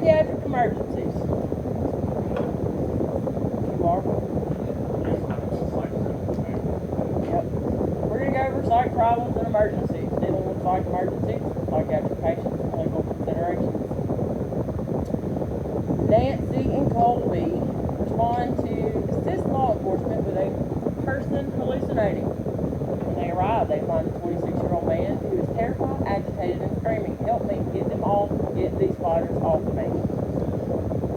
psychiatric emergencies. You are? Yep. We're going to go over psych problems and emergencies, dealing with psych emergencies, psychiatric patients, and legal considerations. Nancy and Colby respond to assist law enforcement with a person hallucinating. When they arrive, they find a 26-year-old man who is terrified, agitated, and screaming, "Help me, get these spiders off of me."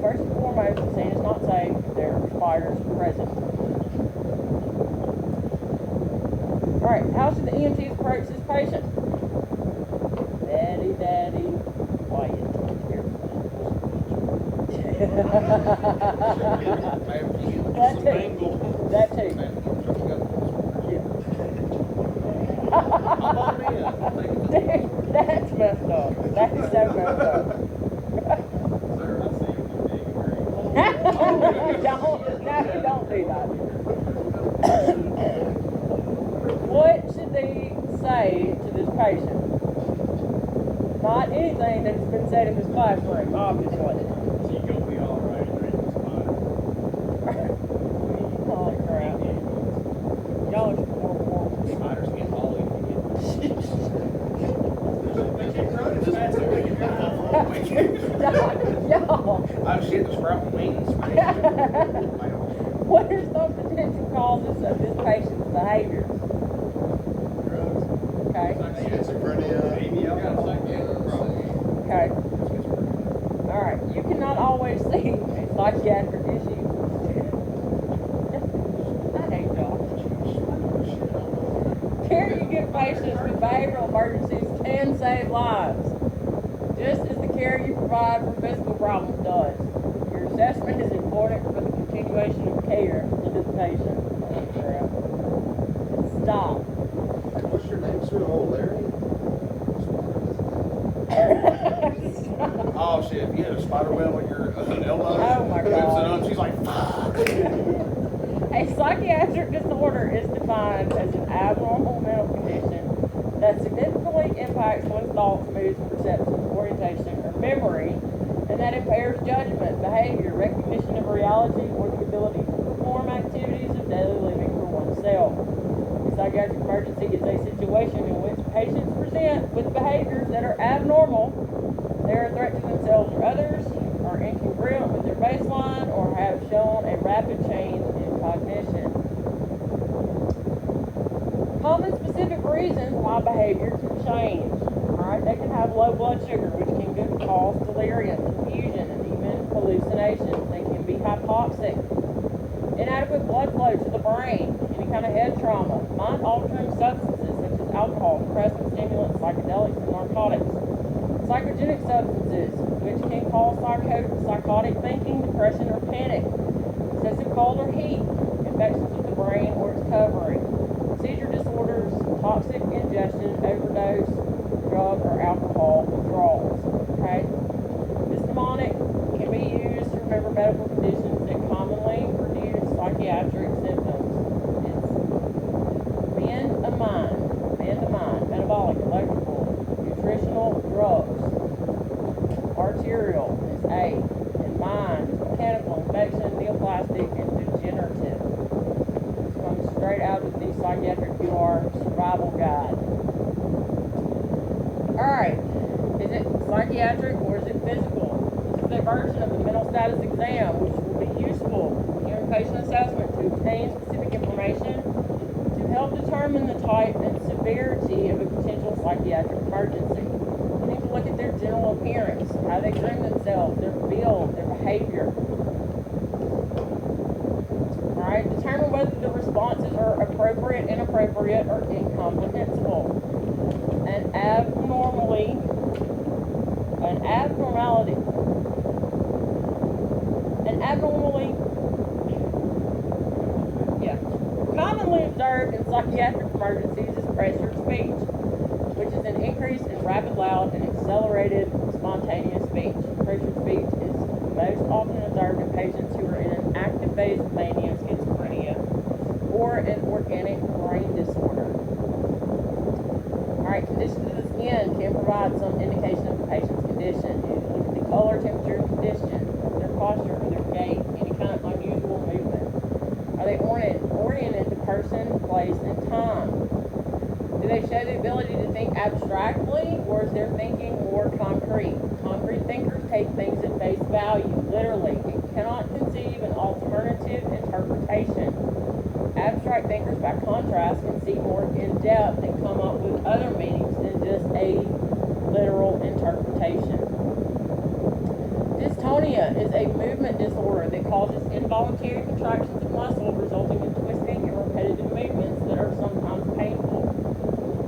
First and foremost, the scene is not safe if there are spiders present. Alright, how should the EMTs approach this patient? Daddy, quiet. That too. Yeah. Dude, that's messed up. That is so messed up. Don't do that. What should they say to this patient? Not anything that's been said in this classroom, obviously. So you gonna be all right during this spider. Oh crap. Y'all are more. Spiders get all in you. They can't run as fast as we can. Y'all. Oh shit, the sprout wings. What are some potential causes of this patient's behavior? Drugs. Okay. Schizophrenia. Okay. Alright. You cannot always see a psychiatric issue. I hate y'all. Care you give patients with behavioral emergencies can save lives, just as the care you provide for physical problems does. Your assessment is important for the continuation of care to the patient. Stop. What's your name, sir? Oh, Larry? Oh shit, if you had a spider web on your elbow, Oh my God. she's like, fuck. A psychiatric disorder is defined as an abnormal mental condition that significantly impacts one's thoughts, moods, perceptions, orientation, or memory, and that impairs judgment, behavior, recognition of reality, or the ability to perform activities of daily living for oneself. A psychiatric emergency is a situation in which patients present with behaviors that are abnormal, they are a threat to themselves or others, are incongruent with their baseline, or have shown a rapid change in cognition. Common specific reasons why behavior can change. Alright, they can have low blood sugar, which can cause delirium, confusion, and even hallucinations. They can be hypoxic, inadequate blood flow to the brain, any kind of head trauma, mind-altering substances such as alcohol, depressant stimulants, psychedelics, and narcotics. Psychogenic substances, which can cause psychotic thinking, depression, or panic. Excessive cold or heat, infections of the brain or its covering. Seizure disorders, toxic ingestion, overdose, drug or alcohol withdrawals. Okay? This mnemonic can be used to remember medical conditions that commonly produce psychiatric symptoms. It's bend a mind, metabolic, electrical, nutritional, drugs. Arterial is A, and mind is mechanical, infection, neoplastic, and degenerative. This comes straight out of the Psychiatric QR Survival Guide. Alright, is it psychiatric or is it physical? This is a version of the mental status exam, which will be useful during patient assessment to obtain specific information to help determine the type and severity of a potential psychiatric emergency. You need to look at their general appearance, how they groom themselves, their build, their behavior. Alright, determine whether the responses are appropriate, inappropriate, or incomprehensible. An abnormality commonly observed in psychiatric emergencies is pressured speech, which is an increase in rapid, loud, and accelerated spontaneous speech. Pressured speech is most often observed in patients who are in an active phase of mania, schizophrenia, or an organic brain disorder. Alright, conditions of the skin can provide some indication of the patient's condition. You look at the color, temperature, and posture or their gait, any kind of unusual movement? Are they oriented to person, place, and time? Do they show the ability to think abstractly, or is their thinking more concrete? Concrete thinkers take things at face value, literally, and cannot conceive an alternative interpretation. Abstract thinkers, by contrast, can see more in depth and come up with other meanings than just a literal interpretation. Dystonia is a movement disorder that causes involuntary contractions of muscle, resulting in twisting and repetitive movements that are sometimes painful.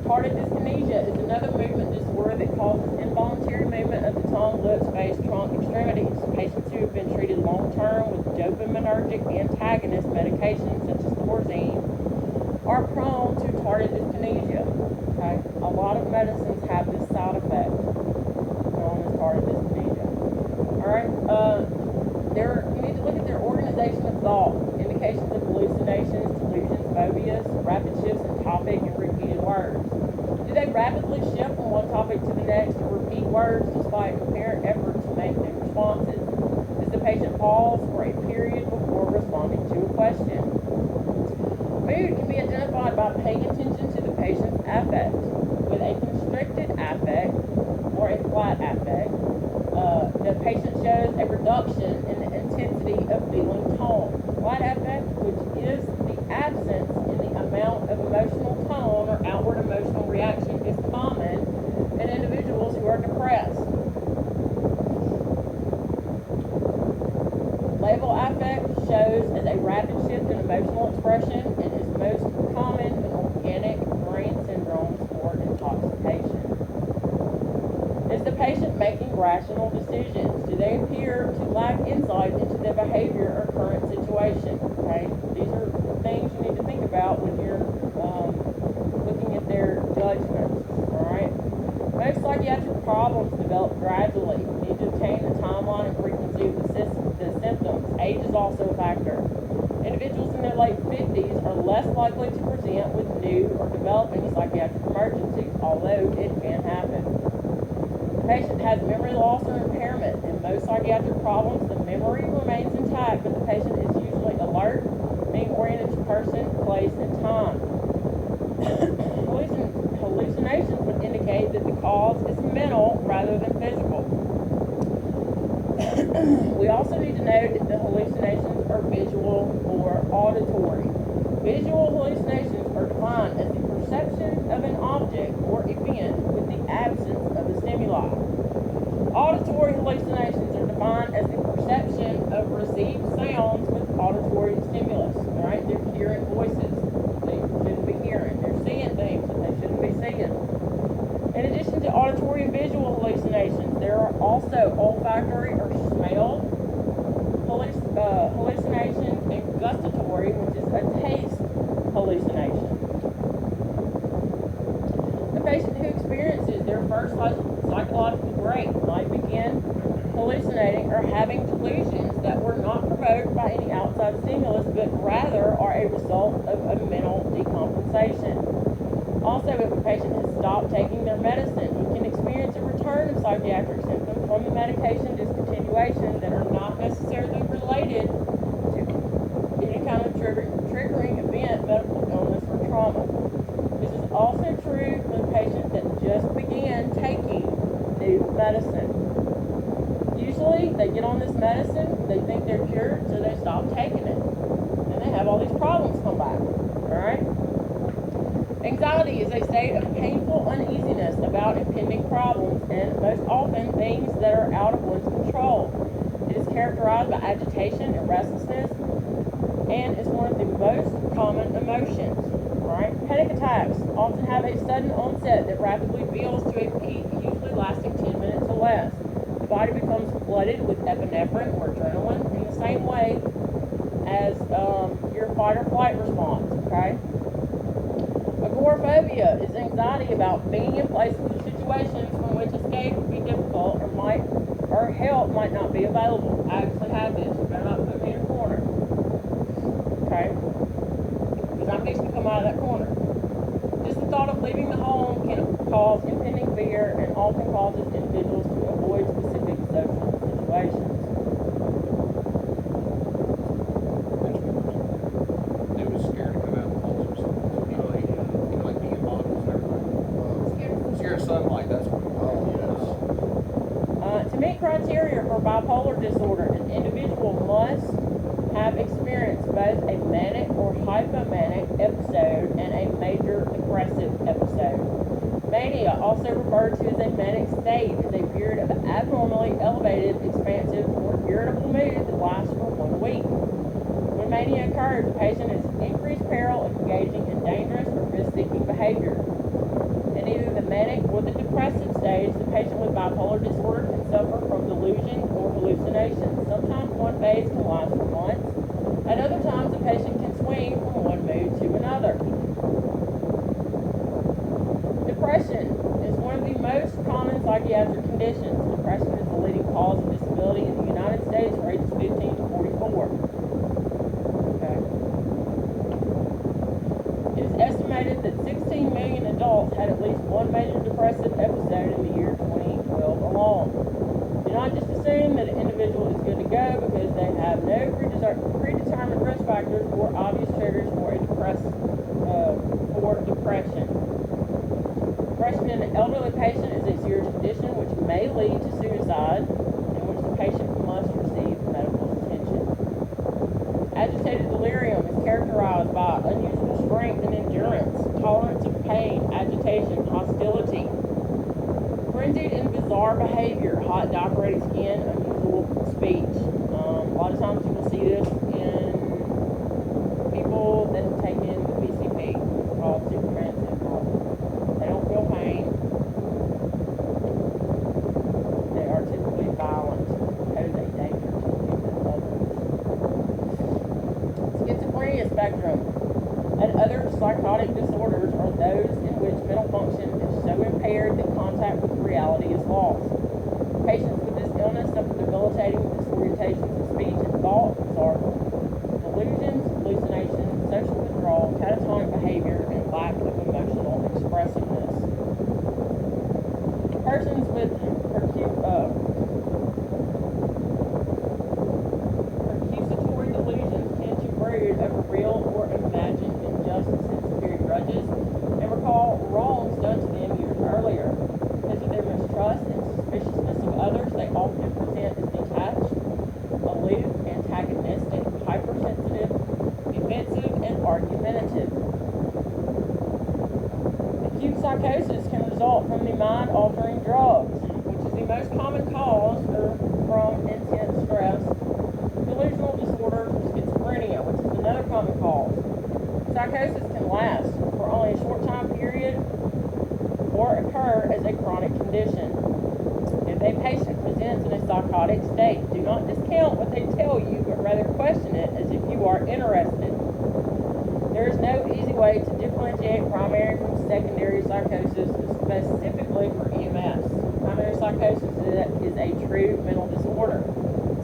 Tardive dyskinesia is another movement disorder that causes involuntary movement of the tongue, lips, face, trunk, extremities. Patients who have been treated long-term with dopaminergic antagonist medications such as Thorazine are prone to tardive dyskinesia. Okay? A lot of medicines have this side effect known as tardive dyskinesia. Alright? You need to look at their organization of thought, indications of hallucinations, delusions, phobias, rapid shifts in topic, and repeated words. Do they rapidly shift from one topic to the next or repeat words despite apparent effort to make new responses? Does the patient pause for a period before responding to a question? Mood can be identified by paying attention to the patient's affect. With a constricted affect or a flat affect, the patient shows a reduction in the intensity of feeling tone. Flat affect, which is the absence in the amount of emotional tone or outward emotional reaction, is common in individuals who are depressed. Labile affect shows as a rapid shift in emotional expression and is most common in organic brain syndromes or intoxication. Is the patient making rational decisions? Do they appear to lack insight into their behavior or current situation? Okay, these are things you need to think about when you're looking at their judgments. All right. Most psychiatric problems develop gradually. You need to obtain the timeline and frequency of the symptoms. Age is also a factor. Individuals in their late 50s are less likely to present with new or developing psychiatric emergencies, although it can happen. The patient has memory loss or impairment. In most psychiatric problems, the memory remains intact, but the patient is usually alert, being oriented to person, place, and time. Hallucinations would indicate that the cause is mental rather than physical. We also need to note that the hallucinations are visual or auditory. Visual hallucinations are defined as the perception of an object or event with the absence of a stimuli. Auditory hallucinations are defined as the perception of received sounds with auditory stimulus. Alright, they're hearing voices they shouldn't be hearing. They're seeing things that they shouldn't be seeing. In addition to auditory and visual hallucinations, there are also olfactory or smell hallucinations and gustatory, which is a taste hallucination. The patient who experiences their first psychological break might begin hallucinating or having delusions that were not provoked by any outside stimulus, but rather are a result of a mental decompensation. Also, if a patient has stopped taking their medicine, he can experience a return of psychiatric symptoms from the medication discontinuation that are not necessarily related to any kind of triggering event, medical illness, or trauma. This is also true for the patient that just began taking new medicine. Usually, they get on this medicine, they think they're cured, so they stop taking it. And they have all these problems come back. Alright? Anxiety is a state of painful uneasiness about impending problems and most often things that are out of one's control. It is characterized by agitation and restlessness and is one of the most common emotions. Right? Panic attacks often have a sudden onset that rapidly builds to a peak, usually lasting 10 minutes or less. The body becomes flooded with epinephrine or adrenaline in the same way as your fight or flight response. Okay? Agoraphobia is anxiety about being in places or situations from which escape would be difficult or help might not be available. I actually have this. You better not put me in a corner. Okay? Because I'm fixing to come out of that corner. Just the thought of leaving the home can cause impending fear and often causes individuals to avoid specific social situations. criteria for bipolar disorder: an individual must have experienced both a manic or hypomanic episode and a major depressive episode. Mania, also referred to as a manic state, is a period of abnormally elevated, expansive, or irritable mood that lasts for 1 week. When mania occurs, the patient is in increased peril of engaging in dangerous or risk-seeking behavior. In either the manic or the depressive stage, the patient with bipolar disorder can suffer from delusions or hallucinations. Sometimes one phase can last for months. At other times, the patient can swing from one mood to another. Depression is one of the most common psychiatric conditions. Depression is the leading cause of disability in the United States for ages 15 to 44. Okay. It is estimated that 16 million adults had at least one major depressive episode in the year 2012 alone. Do not just assume that an individual is good to go because they have no predetermined risk factors or obvious triggers for depression. Depression in an elderly patient is a serious condition which may lead to suicide, in which the patient must receive medical attention. Agitated delirium is characterized by unusual strength and endurance, tolerance of pain, agitation, hostility, frenzied and bizarre behavior, hot diaphoretic skin, unusual speech. A lot of times you will see this in people that have taken the PCP, called Superman syndrome. They don't feel pain. They are typically violent, pose a danger to others. Schizophrenia spectrum and other psychotic disorders are those in which mental function is so impaired that contact with reality is lost. Patients with this illness suffer debilitating disorientations of speech and thought, delusions, hallucinations, social withdrawal, catatonic behavior, and lack of emotional expressiveness. Persons with accusatory delusions tend to brood over real or imagined injustices, carry grudges, and recall wrongs done to them years earlier. Because of their mistrust and suspiciousness of others, they often present as detached, aloof, antagonistic, hypersensitive, defensive, and argumentative. Acute psychosis can result from the mind-altering drugs, which is the most common cause from intense stress. Delusional disorder or schizophrenia, which is another common cause. Psychosis can last for only a short time period or occur as a chronic condition. If a patient presents in a psychotic state, do not discount what they tell you, but rather question it as if you are interested. There is no easy way to differentiate primary from secondary psychosis, specifically for EMS. Primary psychosis is a true mental disorder.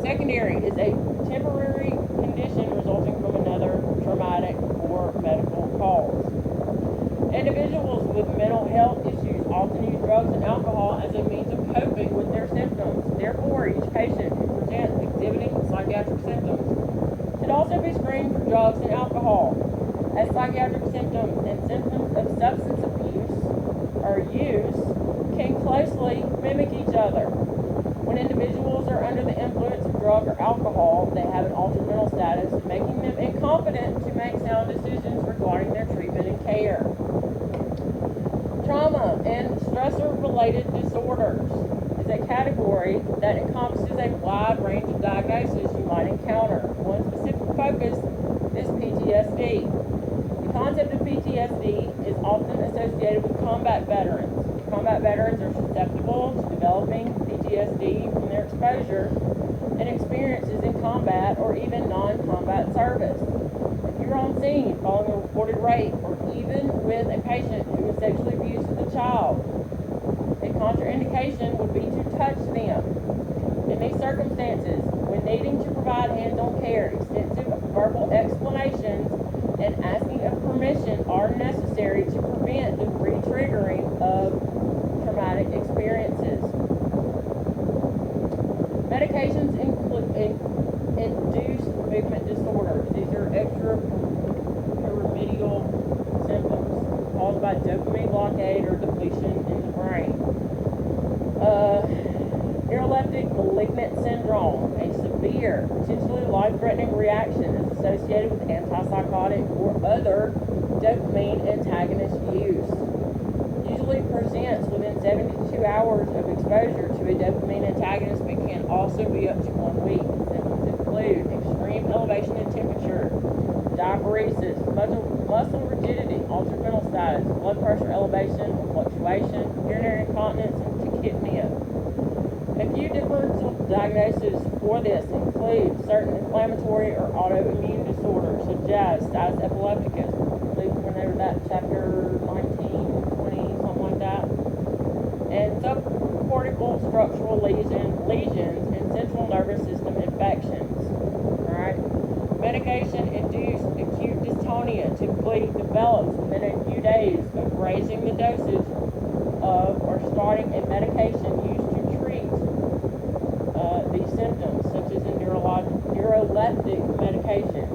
Secondary is a temporary condition resulting from another traumatic or medical cause. Individuals with mental health issues often use drugs and alcohol as a means of coping with their symptoms. Therefore, each patient who presents exhibiting psychiatric symptoms should also be screened for drugs and alcohol, as psychiatric symptoms and symptoms of substance abuse or use can closely mimic each other. When individuals are under the influence of drug or alcohol, they have an altered mental status, making them incompetent to make sound decisions regarding their treatment and care. Trauma and stressor-related disorders is a category that encompasses a wide range of diagnoses you might encounter. One specific focus is PTSD. The concept of PTSD is often associated with combat veterans. Combat veterans are susceptible to developing PTSD from their exposure and experiences in combat or even non-combat service. If you're on scene following a reported rape, or even with a patient who was sexually abused as a child, a contraindication would be to touch them. In these circumstances, when needing to provide hands-on care, extensive verbal explanations and asking of permission are necessary to prevent the re-triggering of traumatic experiences. Medications induce movement disorders. These are extrapyramidal symptoms caused by dopamine blockade or depletion in the brain. Neuroleptic hemolytic malignant syndrome, a severe, potentially life-threatening reaction is associated with antipsychotic or other dopamine antagonist use. Usually presents within 72 hours of exposure to a dopamine antagonist, but can also be up to 1 week. Symptoms include extreme elevation in temperature, diaphoresis, muscle rigidity, altered mental status, blood pressure elevation or fluctuation, urinary incontinence, and tachypnea. A few differential diagnoses for this include certain inflammatory or autoimmune disorders such as status epilepticus. I believe we went over that chapter 19, 20, something like that. And subcortical structural lesions and central nervous system infections. Alright? Medication-induced acute dystonia typically develops within a few days of raising the dosage of or starting a medication used to treat these symptoms, such as a neuroleptic medication.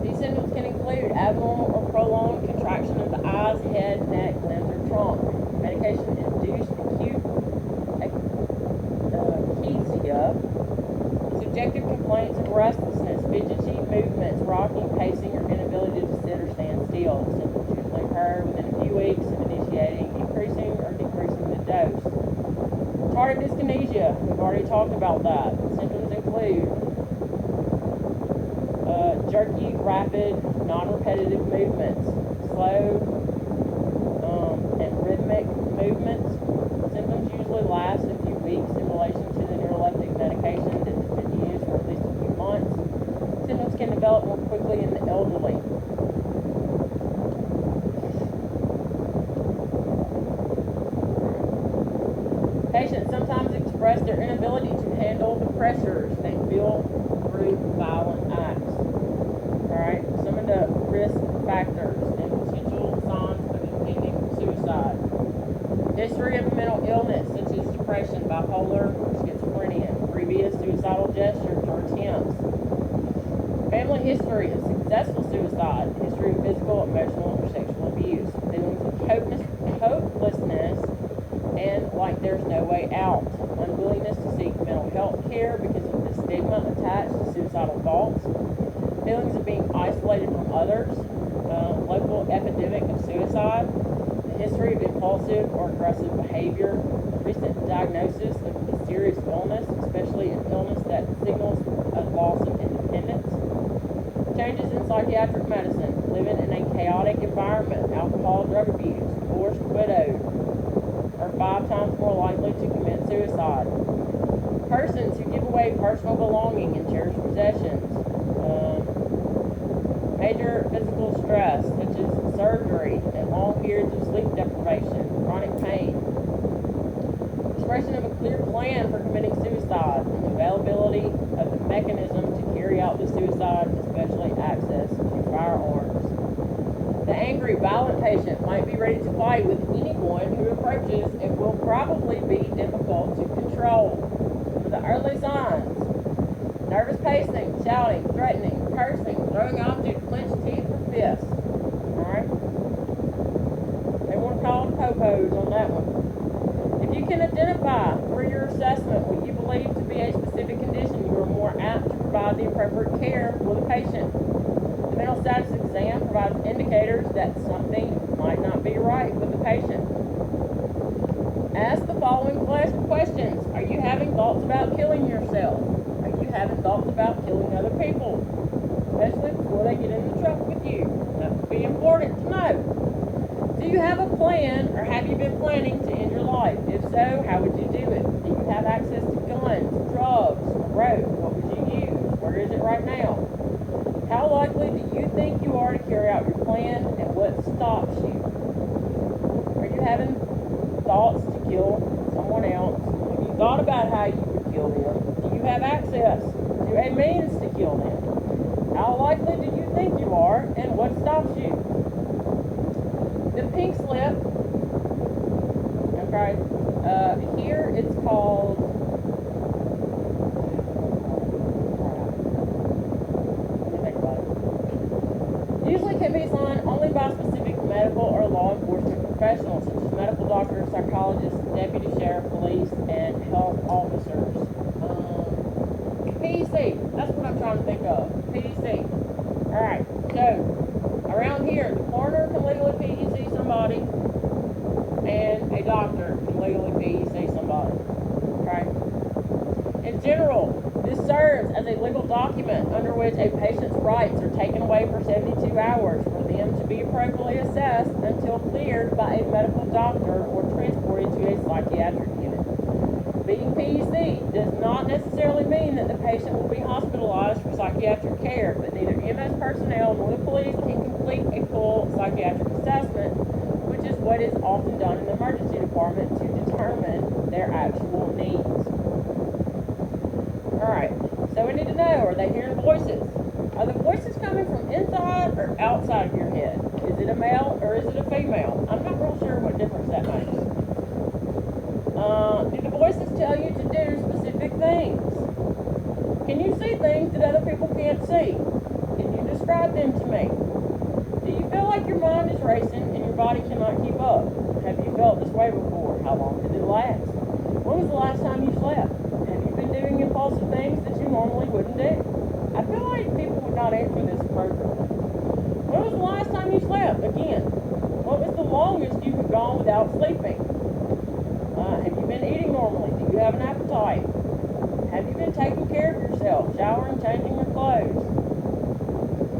These symptoms can include abnormal or prolonged contraction of the eyes, head, neck, limbs, or trunk. Medication-induced acute akathisia, subjective complaints of restlessness, fidgety movements, rocking, pacing, or inability to sit or stand still. The symptoms usually occur within a few weeks of initiating, increasing or decreasing the dose. Tardive dyskinesia, we've already talked about that. Symptoms include jerky, rapid, non-repetitive movements, slow and rhythmic movements. Symptoms usually last a few weeks in relation to the neuroleptic medication that has been used for at least a few months. Symptoms can develop more quickly in the elderly. Patients sometimes express their inability to handle the pressures they feel through violent acts. Alright, some of the risk factors and potential signs of impending suicide. History of mental illness such as depression, bipolar, or schizophrenia, previous suicidal gestures or attempts. Family history of successful suicide, history of physical, emotional, or sexual abuse. Feelings of hopelessness and like there's no way out. Unwillingness to seek mental health care because of the stigma attached to suicidal thoughts. Feelings of being isolated from others. Local epidemic of suicide. The history of impulsive or aggressive behavior. Recent diagnosis of a serious illness, especially an illness that signals a loss of independence. Changes in psychiatric medicine. Living in a chaotic environment. Alcohol, drug abuse. Divorced, widowed, are 5 times more likely to commit suicide. Persons who give away personal belonging and cherished possessions. Major physical stress, such as surgery and long periods of sleep deprivation, chronic pain. Expression of a clear plan for committing suicide, and availability of the mechanism to carry out the suicide, especially access to firearms. The angry, violent patient might be ready to fight with anyone who approaches and will probably be difficult to control. Some of the early signs: nervous pacing, shouting, threatening, cursing, throwing objects, clenched teeth, or fists. Alright? They want to call popos on that one. If you can identify through your assessment what you believe to be a specific condition, you are more apt to provide the appropriate care for the patient. The mental status exam provides indicators that something might not be right with the patient. Ask the following questions. Are you having thoughts about killing yourself? Are you having thoughts about killing other people? Especially before they get in the truck with you. That would be important to know. Do you have a plan, or have you been planning to end your life? If so, how would you do it? Do you have access to guns, drugs, a rope? What would you use? Where is it right now? How likely do you think you are to carry out your plan, and what stops you? Are you having thoughts to kill someone else? Have you thought about how you would kill them? Do you have access to a means to kill them? How likely do you think you are, and what stops you? The pink slip, okay, here it's called, usually can be signed only by specific medical or law enforcement professionals, such as medical doctors, psychologists, deputy sheriff, police, and health officers. to think of. PDC. Alright, so around here, the coroner can legally PDC somebody, and a doctor can legally PDC somebody. Okay? In general, this serves as a legal document under which a patient's rights are taken away for 72 hours for them to be appropriately assessed until cleared by a medical doctor or transported to a psychiatric unit. Being PEC does not necessarily mean that the patient will be hospitalized for psychiatric care, but neither EMS personnel nor the police can complete a full psychiatric assessment, which is what is often done in the emergency department to determine their actual needs. Alright, so we need to know, are they hearing voices? Are the voices coming from inside or outside of your head? Is it a male or is it a female? I'm not real sure what difference that makes. Do the voices tell you to do specific things? Can you see things that other people can't see? Can you describe them to me? Do you feel like your mind is racing and your body cannot keep up? Have you felt this way before? How long did it last? When was the last time you slept? Have you been doing impulsive things that you normally wouldn't do? I feel like people would not answer this appropriately. When was the last time you slept? Again, what was the longest you have gone without sleeping? Have you been eating normally? Do you have an appetite? Have you been taking care of yourself, showering, changing your clothes?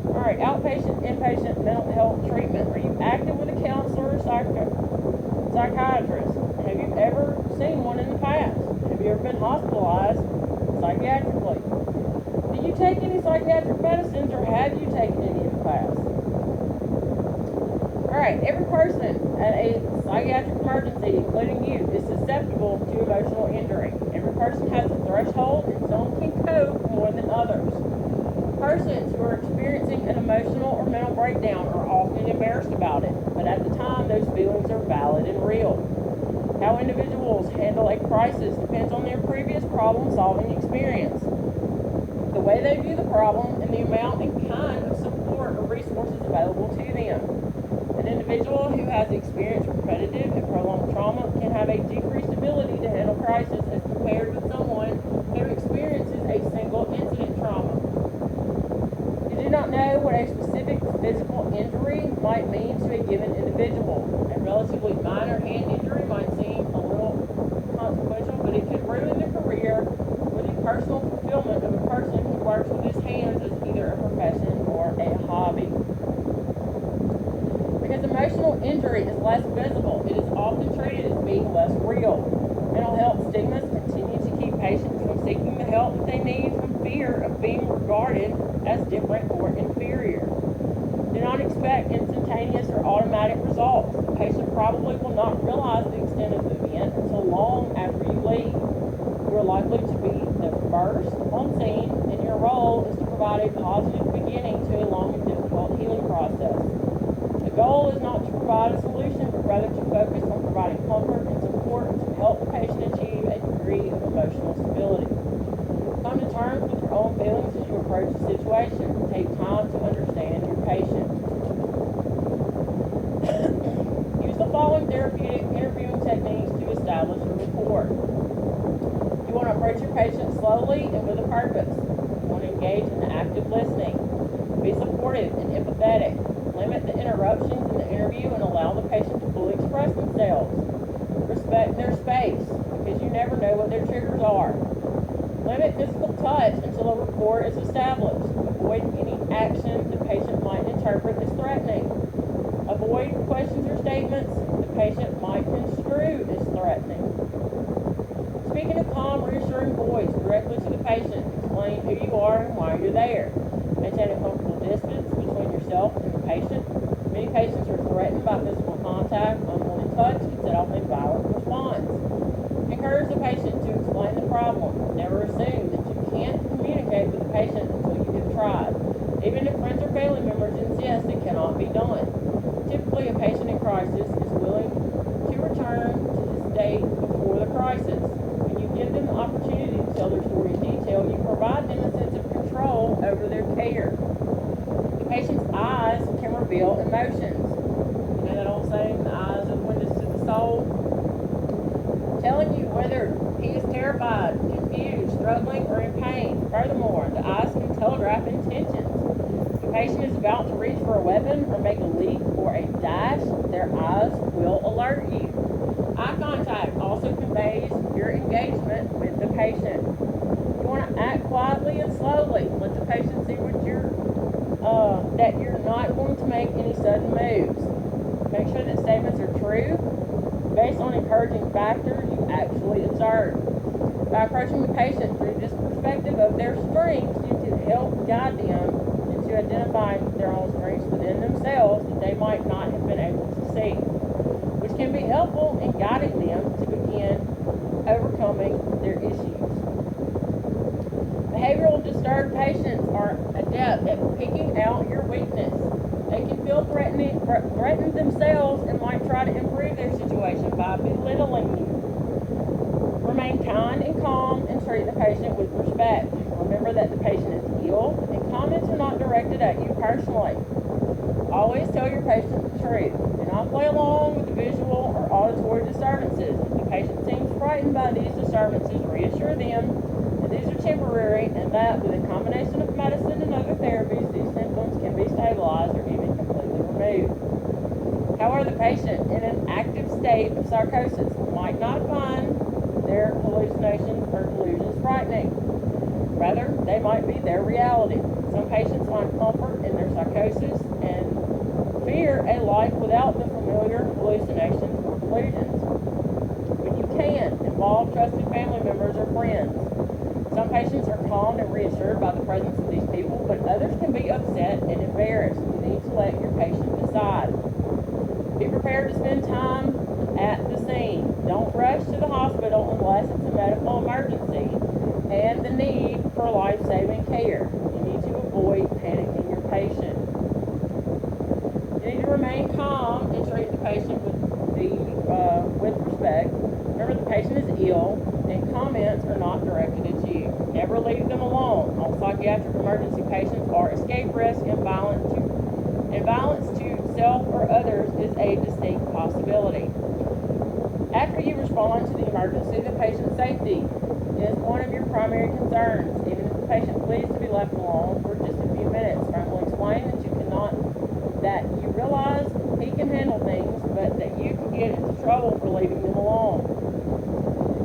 Alright, outpatient, inpatient, mental health treatment. Are you active with a counselor or psychiatrist? Have you ever seen one in the past? Have you ever been hospitalized psychiatrically? Do you take any psychiatric medicines or have you taken any in the past? Alright, every person at a psychiatric emergency, including you, is susceptible to emotional injury. Every person has a threshold and some can cope more than others. Persons who are experiencing an emotional or mental breakdown are often embarrassed about it, but at the time those feelings are valid and real. How individuals handle a crisis depends on their previous problem-solving experience, the way they view the problem, and the amount and kind of support or resources available to them. An individual who has experienced repetitive and prolonged trauma can have a decreased ability to handle crisis as compared with someone who experiences a single incident trauma. You do not know what a specific physical injury might mean to a given individual. A relatively minor hand injury might seem a little consequential, but it could ruin the career or the personal fulfillment of a person who works with his hands as either a profession or a hobby. Because emotional injury is less visible, it is often treated as being less real. Mental health stigmas continue to keep patients from seeking the help that they need from fear of being regarded as different or inferior. Do not expect instantaneous or automatic results. The patient probably will not realize the extent of the event until long after you leave. You are likely to be the first on scene, and your role is to provide a positive beginning to a long and difficult healing process. The goal is not to provide a solution, but rather to focus on providing comfort and support to help the patient achieve a degree of emotional stability. Come to terms with your own feelings as you approach the situation. Take time to understand your patient. Use the following therapeutic interviewing techniques to establish a rapport. You want to approach your patient slowly and with a purpose. You want to engage in active listening. Be supportive and empathetic. Limit the interruptions in the interview and allow the patient to fully express themselves. Respect their space, because you never know what their triggers are. Limit physical touch until a rapport is established. Avoid any action the patient might interpret as threatening. Avoid questions or statements the patient might construe as threatening. Speak in a calm, reassuring voice directly to the patient. Explain who you are and why you're there. Maintain a comfortable distance between yourself and the patient. Many patients are threatened by physical contact. Unwanted touch can set off a violent response. Encourage the patient to explain the problem. Never assume that you can't communicate with the patient until you have tried. Even if friends or family members insist, it cannot be done. Typically, a patient in crisis is willing to return to the state before the crisis. When you give them the opportunity to tell their story in detail, you provide them a sense of control over their care. The patient's eyes can reveal emotions. You know that old saying, the eyes are the windows to the soul? Telling you whether he is terrified, confused, struggling, or in pain. Furthermore, the eyes can telegraph paragraph intentions. If the patient is about to reach for a weapon or make a leap or a dash, their eyes will alert you. Eye contact also conveys your engagement with the patient. You want to act quietly and slowly. Let the patient see that you're not going to make any sudden moves. Make sure that statements are true based on encouraging factors you actually observe. By approaching the patient through this perspective of their strengths, you can help guide them into identifying their own strengths within themselves that they might not have been able to see, which can be helpful in guiding them to begin overcoming their issues. Behavioral disturbed patients are adept at picking out your weakness. They can feel threatened themselves and might try to improve their situation by belittling you. Remain kind and calm and treat the patient with respect. Remember that the patient is ill and comments are not directed at you personally. Always tell your patient the truth. Do not play along with the visual or auditory disturbances. If the patient seems frightened by these disturbances, reassure them that these are temporary and that with a combination of medicine and other therapies, these symptoms can be stabilized or even completely removed. However, the patient in an active state of psychosis might not find their hallucinations or delusions frightening. Rather, they might be their reality. Some patients find comfort in their psychosis and fear a life without the familiar hallucinations or delusions. When you can, involve trusted family members or friends. Some patients are calmed and reassured by the presence of these people, but others can be upset and embarrassed. You need to let your patient decide. Be prepared to spend time at the scene. Don't rush to the hospital unless it's a medical emergency and the need for life-saving care. You need to avoid panicking your patient. You need to remain calm and treat the patient with respect. Remember, the patient is ill and comments are not directed at you. Never leave them alone. All psychiatric emergency patients are escape risk and violence to self or others is a distinct possibility. After you respond to the emergency, the patient's safety is one of your primary concerns. Even if the patient pleads to be left alone for just a few minutes, firmly explain that you realize he can handle things, but that you can get into trouble for leaving them alone.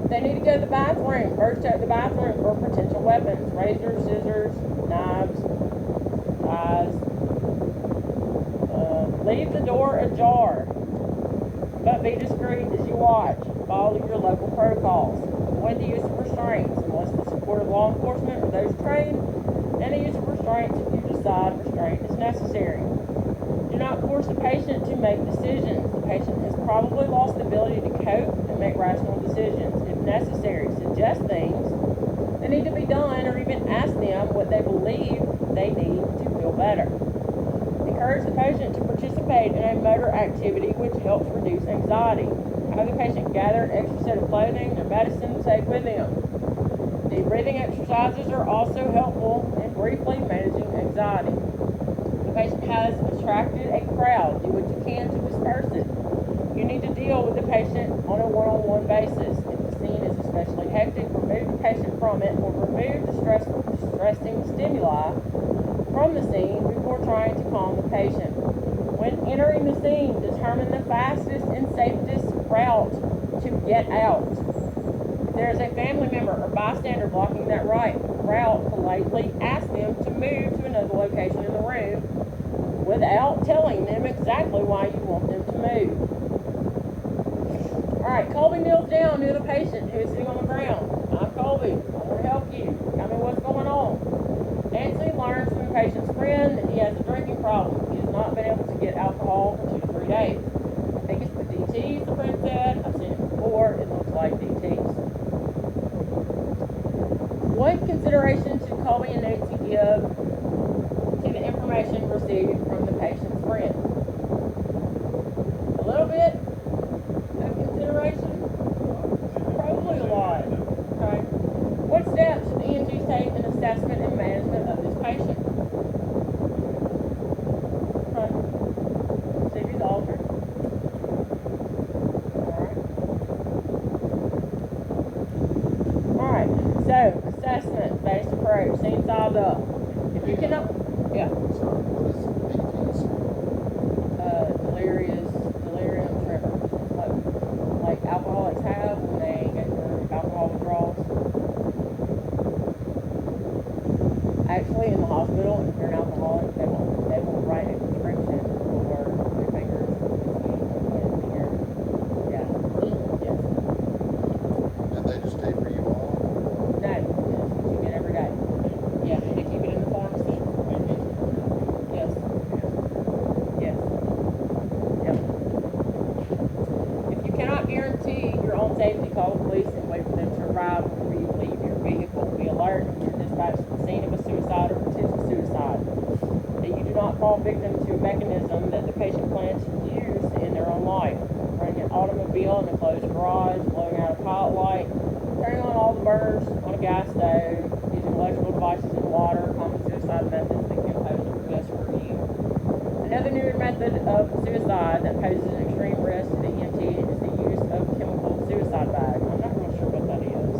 If they need to go to the bathroom, first check the bathroom for potential weapons, razors, scissors, knives, ties. Leave the door ajar, but be discreet as you watch. Follow your local protocols. Avoid the use of restraints unless the support of law enforcement or those trained, and the use of restraints if you decide restraint is necessary. Do not force the patient to make decisions. The patient has probably lost the ability to cope and make rational decisions. If necessary, suggest things that need to be done or even ask them what they believe they need to feel better. Encourage the patient to participate in a motor activity which helps reduce anxiety. Have the patient gather an extra set of clothing or medicine to take with them. Deep breathing exercises are also helpful in briefly managing anxiety. The patient has attracted a crowd. Do what you can to disperse it. You need to deal with the patient on a one-on-one basis. If the scene is especially hectic, remove the patient from it or remove distressing stimuli from the scene before trying to calm the patient. When entering the scene, determine the fastest and safest route to get out. If there is a family member or bystander blocking that route, politely ask them to move to another location in the room without telling them exactly why you want them to move. Alright, Colby kneels down near the patient who is sitting on the ground. I'm Colby. I want to help you. Tell me what's going on. Nancy learns from the patient's friend that he has a drinking problem. He has not been able to get alcohol for 2 to 3 days. I think it's the DTs, the friend said. I've seen it before. It looks like DTs. What consideration should Colby and Nancy give to the information received from the patient's friend? A little bit of consideration? Probably a lot. Okay. What steps should the EMTs take in assessment and management of this patient? Okay. See if he's altered. Alright. So, assessment-based approach. Scene size up. If You cannot, yeah, Sorry, what is DTs? delirium tremor. Like alcoholics have when they get their alcohol withdrawals. Actually, in the hospital, if you're an alcoholic, they won't write a prescription for your fingers. Yeah. Yes. And they just taper you off? No, yes, you get every day. Yeah, they keep it in the pharmacy. Yes. Yes. Yep. If you cannot guarantee your own safety, call the police and wait for them to arrive before you leave your vehicle. Be alert if you're dispatched to the scene of a suicide or potential suicide. That you do not fall victim to a mechanism that the patient plans to use to end their own life. Running an automobile in a closed garage, blowing out a pilot light, turning on all the burners on a gas stove, using electrical devices in water, common suicide methods that can pose a risk for you. Another new method of suicide that poses an extreme risk to the EMT is the use of chemical suicide bag. I'm not real sure what that is.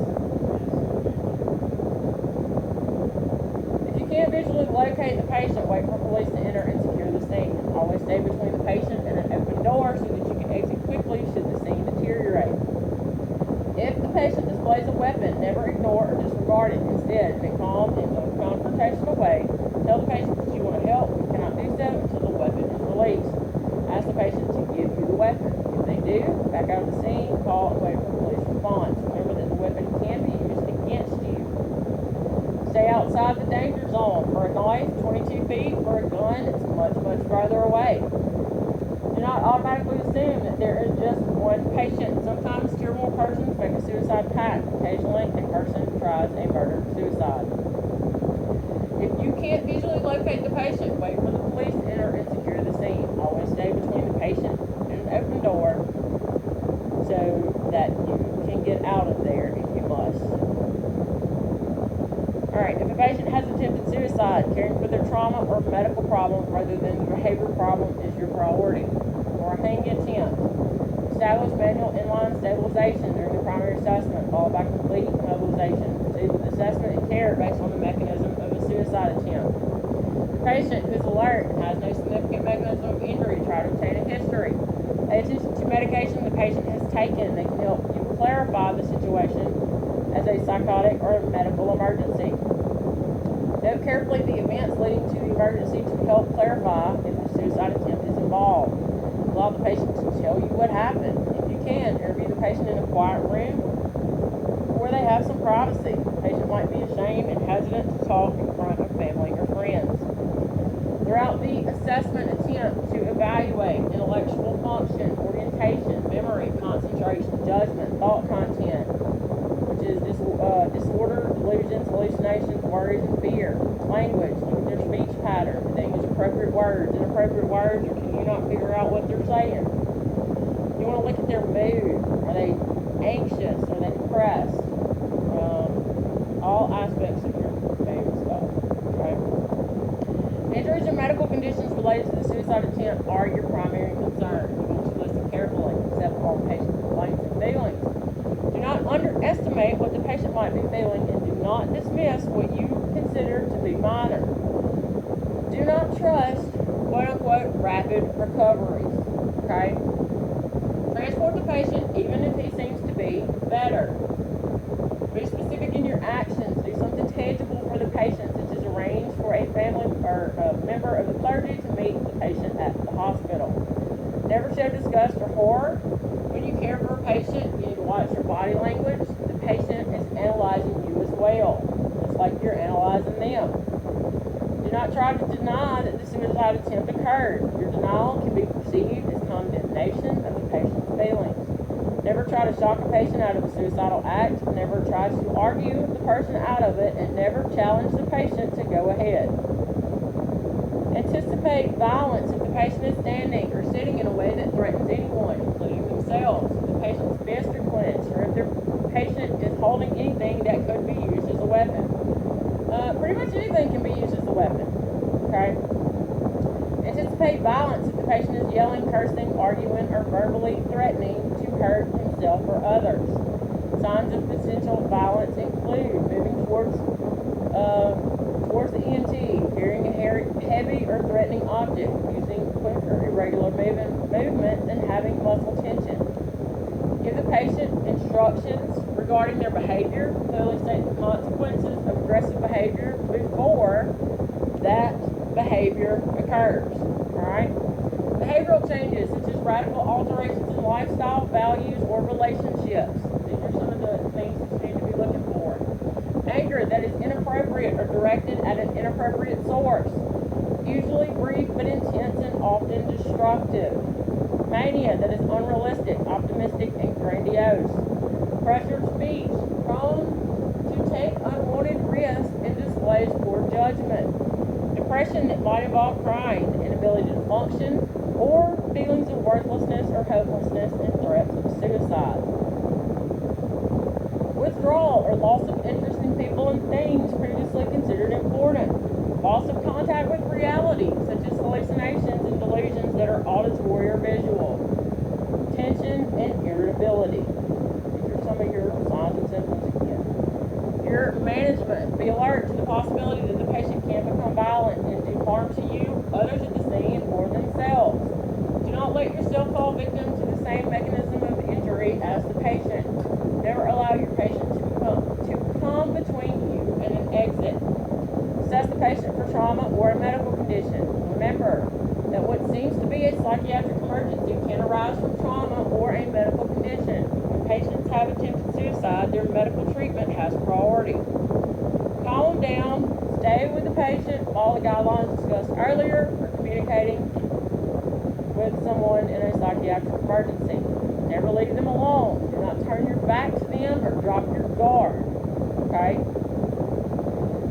If you can't visually locate the patient, wait for police to enter and secure the scene. Always stay between the patient and an open door so that you can exit quickly should the scene deteriorate. If the patient displays a weapon, never ignore or disregard it. Instead, in a calm and non-confrontational way, tell the patient that you want to help but cannot do so until the weapon is released. Ask the patient to give you the weapon. If they do, back out of the scene, call and wait for police response. Remember that the weapon can be used against you. Stay outside the danger zone. For a knife, 22 feet. For a gun, it's much, much farther away. Do not automatically assume that there is just one patient. Sometimes two or more persons make a suicide pact. Occasionally, a person tries a murder-suicide. If you can't visually locate the patient, wait for the police to enter and secure the scene. Always stay between the patient and an open door so that you can get out of there if you must. Alright, if a patient has attempted suicide, caring for their trauma or medical problem rather than the behavior problem is your priority. For a hang attempt, establish manual inline stabilization during the primary assessment, followed by complete mobilization. Proceed with assessment and care based on the mechanism of a suicide attempt. The patient who is alert and has no significant mechanism of injury, try to obtain a history. Pay attention to medication the patient has taken that can help you clarify the situation as a psychotic or medical emergency. Note carefully the events leading to the emergency to help clarify if the suicide attempt is involved. Allow the patient to tell you what happened. If you can, interview the patient in a quiet room where they have some privacy. The patient might be ashamed and hesitant to talk in front of family or friends. Throughout the assessment attempt to evaluate intellectual function, orientation, memory, concentration, judgment, thought content, which is disorder, delusions, hallucinations, worries, and fear. Language, look at their speech pattern. Do they use appropriate words, inappropriate words, or can you not figure out what they're saying? You want to look at their mood. Are they anxious? Are they depressed? All aspects of your mood stuff. Okay? Injuries and medical conditions related to the suicide attempt are your primary concern. You want to listen carefully, accept all the patient's complaints and feelings. Do not underestimate what the patient might be feeling and do not dismiss what you consider to be minor. Do not trust, quote-unquote, rapid recoveries. Okay? Transport the patient even if he seems to be better. Be specific in your actions. Do something tangible for the patient, such as arrange for a family or a member of the clergy to meet the patient at the hospital. Never show disgust or horror. When you care for a patient, you need to watch your body language. The patient is analyzing you as well, just like you're analyzing them. Do not try to deny that the suicide attempt occurred. Your denial can be perceived as condemnation of the patient's feelings. Never try to shock a patient out of a suicidal act. Never try to argue the person out of it, and never challenge the patient to go ahead. Anticipate violence if the patient is standing or sitting in a way that threatens anyone, including themselves. If the patient's fists are clenched, or if the patient is holding anything that could be used as a weapon. Pretty much anything can be used as a weapon. Okay? Anticipate violence if the patient is yelling, cursing, arguing, or verbally threatening to hurt himself or others. Signs of potential violence include moving towards the EMT, behavior, clearly state the consequences of aggressive behavior before that behavior occurs. Alright? Behavioral changes such as radical alterations in lifestyle, values, or relationships. These are some of the things that you need to be looking for. Anger that is inappropriate or directed at an inappropriate source. Usually brief but intense and often destructive. Mania that is unrealistic, optimistic, and grandiose. Pressured speech, prone to take unwanted risks and displays poor judgment. Depression that might involve crying, inability to function, or feelings of worthlessness or hopelessness and threats of suicide. Withdrawal or loss of interest in people and things previously considered important. Loss of contact with reality, such as hallucinations and delusions that are auditory or visual. Tension and irritability. These are some of your signs and symptoms again. Your management. Be alert to the possibility that the patient can become violent and do harm to you, others at the scene, or themselves. Do not let yourself fall victim to the same mechanism of injury as the patient. Never allow your patient to come between you and an exit. Assess the patient for trauma or a medical condition. Remember that what seems to be a psychiatric emergency can arise from trauma or a medical condition. When patients have attempted suicide, their medical treatment has priority. Calm down, stay with the patient, follow the guidelines discussed earlier for communicating with someone in a psychiatric emergency. Never leave them alone. Do not turn your back to them or drop your guard. Okay?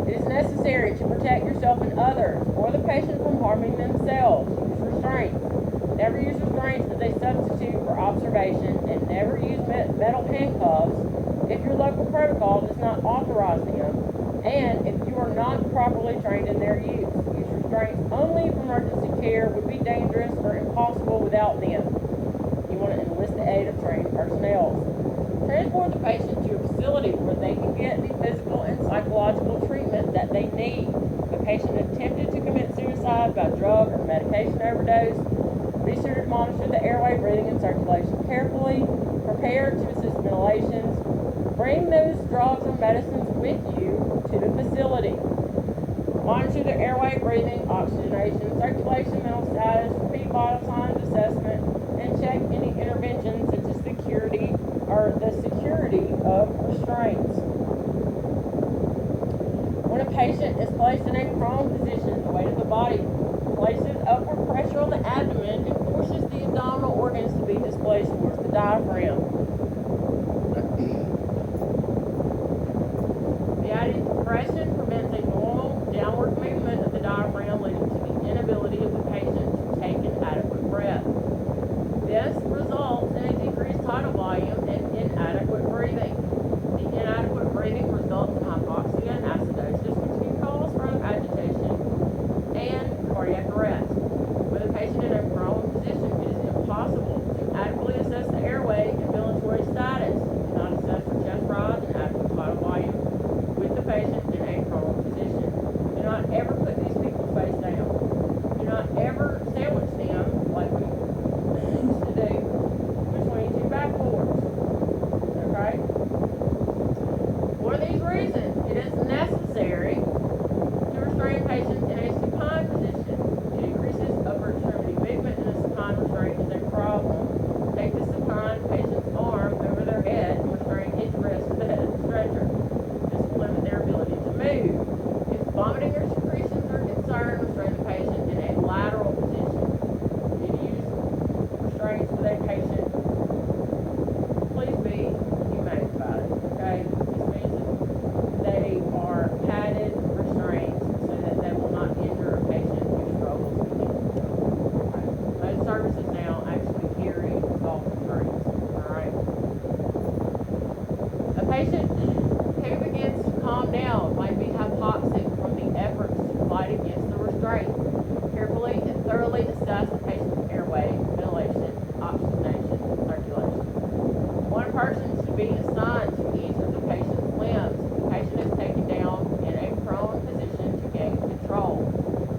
It is necessary to protect yourself and others or the patient from harming themselves. Use restraints. Never use restraints as a substitute for observation, and never use metal handcuffs if your local protocol does not authorize them, and if you are not properly trained in their use. Use restraints only if emergency care would be dangerous or impossible without them. You want to enlist the aid of trained personnel. Transport the patient to a facility where they can get the physical and psychological treatment that they need. If a patient attempted to commit suicide by drug or medication overdose, be sure to monitor the airway, breathing, and circulation carefully. Prepare to assist ventilations. Bring those drugs or medicines with you to the facility. Monitor the airway, breathing, oxygenation, circulation, mental status, repeat vital signs assessment, and check any interventions such as security of restraints. When a patient is placed in a prone position, the weight of the body places upward pressure on the abdomen and forces the abdominal organs to be displaced towards the diaphragm. The added compression prevents a normal downward movement of the diaphragm, leading to the inability of the patient to take an adequate breath. This results in a decreased tidal volume and inadequate breathing. The inadequate breathing results in hypoxia and acidosis, which can cause further agitation and cardiac arrest. With a patient in a prone position, it is impossible to adequately assess the airway and ventilatory status. Do not assess for chest rise and adequate tidal volume with the patient in a prone position. Do not ever put these people face down. Do not ever sandwich them like we used to do between two backboards. Okay? For these reasons, it is necessary to restrain patients in a supine position. It increases upper extremity movement, and a supine restraint is a problem. Take the supine patient's arm over their head and restrain each wrist to the head of the stretcher. This will limit their ability to move. If vomiting or secretions are concerned, restrain the patient in a lateral position. If you use restraints with a patient, please be humane about it, okay? This means that they are padded restraints so that they will not injure a patient who struggles to get okay. Most services now actually carry soft restraints, alright? A patient who begins to calm down might be hypoxic from the efforts to fight against the restraint. Carefully and thoroughly assess the patient's airway, ventilation, oxygenation, and circulation. One person should be assigned to each of the patient's limbs. The patient is taken down in a prone position to gain control.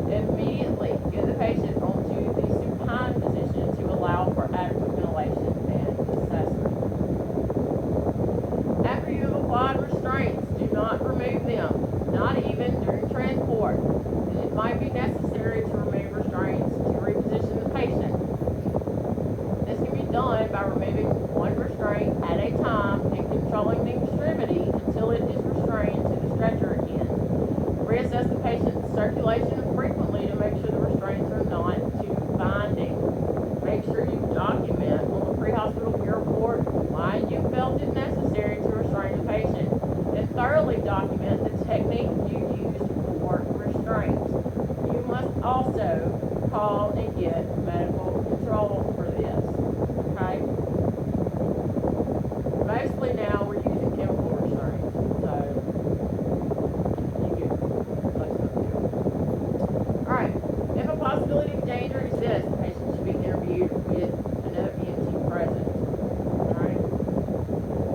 Immediately get the patient onto the supine position to allow for adequate ventilation and assessment. After you have applied them, not even during transport. It might be necessary to remove restraints to reposition the patient. This can be done by removing one restraint at a time and controlling the extremity until it is restrained to the stretcher again. Reassess the patient's circulation frequently to make sure the restraints are not too binding. Make sure you document on the pre-hospital care report why you felt it necessary to restrain the patient, and thoroughly document the technique you used for restraint. You must also call and get medical control for this. Okay? Mostly now we're using chemical restraints, so you get close enough to it. Alright, if a possibility of danger exists, the patient should be interviewed with another EMT present. Alright?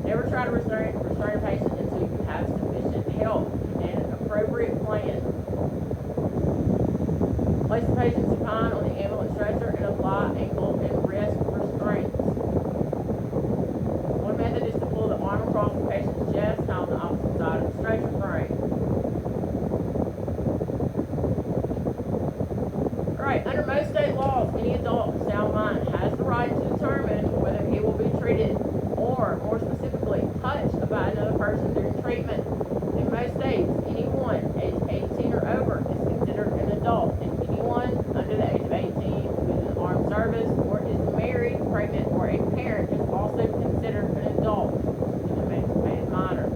Never try to restrain a patient until you have sufficient help and an appropriate plan. Place the patient supine on the ambulance stretcher and apply ankle and wrist restraints. One method is to pull the arm across the patient's chest and on the opposite side of the stretcher frame. Alright, under most state laws, any adult of sound mind has the right to determine whether he will be treated or, more specifically, touched by another person during treatment. In most states, anyone age 18 or over is considered an adult, and anyone under the age of 18 who is in the armed service or is married, pregnant, or a parent is also considered an adult, an emancipated minor.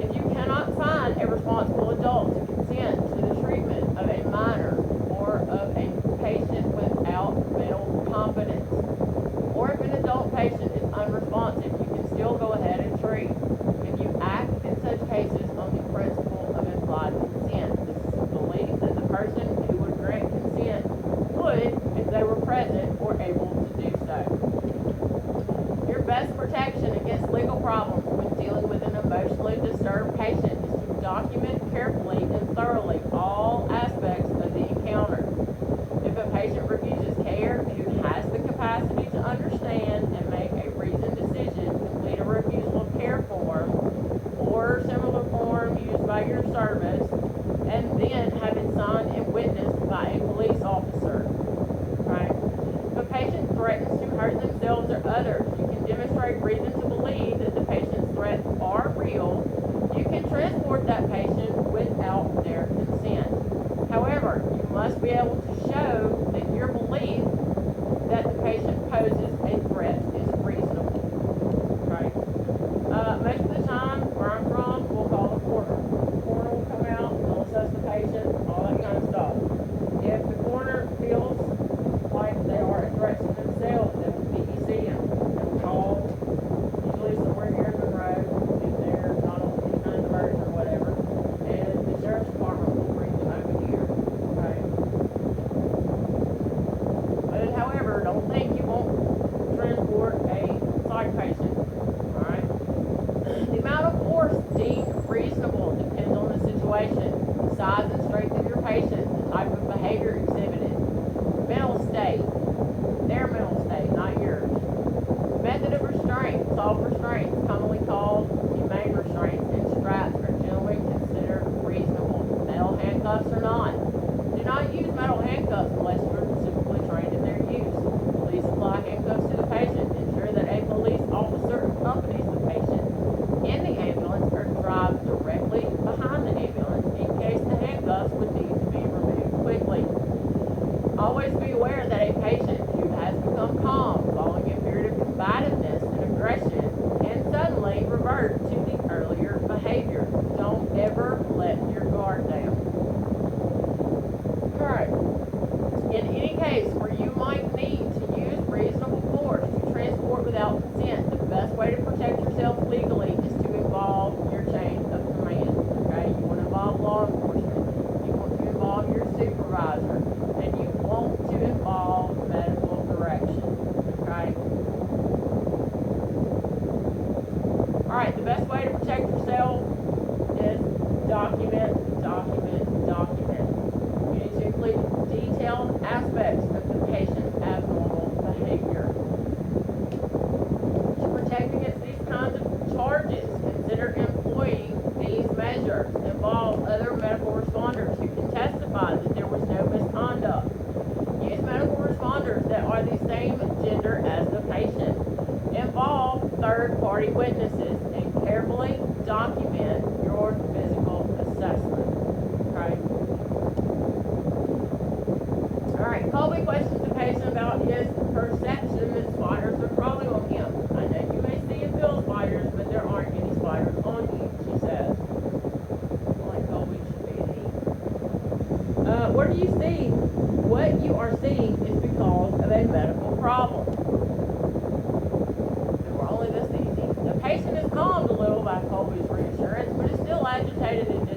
If you cannot find a responsible adult to consent to the treatment of a minor or of a patient without mental competence, or if an adult patient is unresponsive, you can still go ahead and treat. If you act in such cases on the principle of implied consent, this is the belief that the person who would grant consent would if they were present or able to do so. Your best protection against legal problems when dealing with an emotionally disturbed patient is to document carefully and thoroughly all aspects of the encounter. If a patient refuses care, who has the capacity to understand and make a reasoned decision, complete a refusal of care form or similar form used by your service, and then have it signed and witnessed by a police officer. Right? If a patient threatens to hurt themselves or others, you can demonstrate reason to believe that the patient's threats are real. You can transport that patient without their consent. However, you must be able to show that your belief that the patient poses a threat is reasonable. Right? Most of the time, where I'm from, we'll call the coroner. The coroner will come out, they'll assess the patient, all that kind of stuff. If the coroner feels like they are a threat to themselves, they will PEC them. They'll call, usually somewhere here in Monroe, if they're not on any kind of emergency or whatever, and the sheriff's department other medical responders who can testify that there was no misconduct. Use medical responders that are the same gender as the patient. Involve third-party witnesses and carefully document your physical assessment. Okay? Alright, Colby questions the patient about his perception that spiders are crawling on him. I know you may see and feel spiders, but there aren't any spiders on you, she says. Like Colby should be an E. What do you see? What you are seeing is because of a medical problem. So we're only this easy. The patient is calmed a little by Colby's reassurance, but is still agitated and